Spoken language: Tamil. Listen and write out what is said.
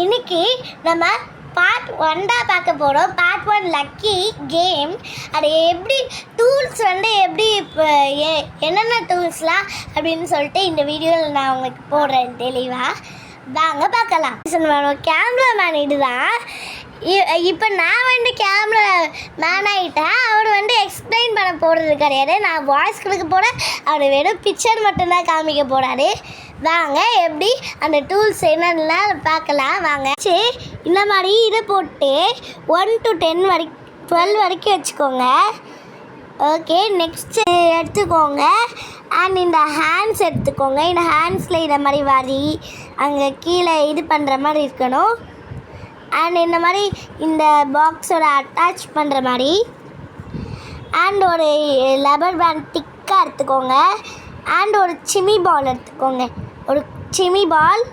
இன்னைக்கு நம்ம பார்ட் 1 தான் பார்க்க போகிறோம். Part 1 lucky game. அது எப்படி டூல்ஸ் எப்படி இப்போ என்னென்ன டூல்ஸ்லாம் அப்படின்னு சொல்லிட்டு இந்த வீடியோவில் நான் உங்களுக்கு போடுறேன் தெளிவாக. வாங்க பார்க்கலாம். கேமராமேன் இதுதான். இப்போ நான் கேமரா மேன் ஆகிட்டேன். அவர் எக்ஸ்பிளைன் பண்ண போடுறது கிடையாது. நான் வாய்ஸ் கொடுக்க போகிறேன். அவர் வெறும் பிக்சர் மட்டும்தான் காமிக்க போகிறாரு. வாங்க எப்படி அந்த டூல்ஸ் என்னென்னலாம் பார்க்கலாம். வாங்க சரி, இந்த மாதிரி இதை போட்டு 1 to 12 வரைக்கும் வச்சுக்கோங்க. ஓகே, நெக்ஸ்ட்டு எடுத்துக்கோங்க. அண்ட் இந்த ஹேண்ட்ஸ் எடுத்துக்கோங்க. இந்த ஹேண்ட்ஸில் இதை மாதிரி வரி அங்கே கீழே இது பண்ணுற மாதிரி இருக்கணும். அண்ட் இந்த மாதிரி இந்த பாக்ஸோட அட்டாச் பண்ணுற மாதிரி. அண்ட் ஒரு லப்பர் பேண்ட் திக்காக எடுத்துக்கோங்க. அண்ட் ஒரு சிம்மி பால் எடுத்துக்கோங்க. ஒரு சிம்மி பால்.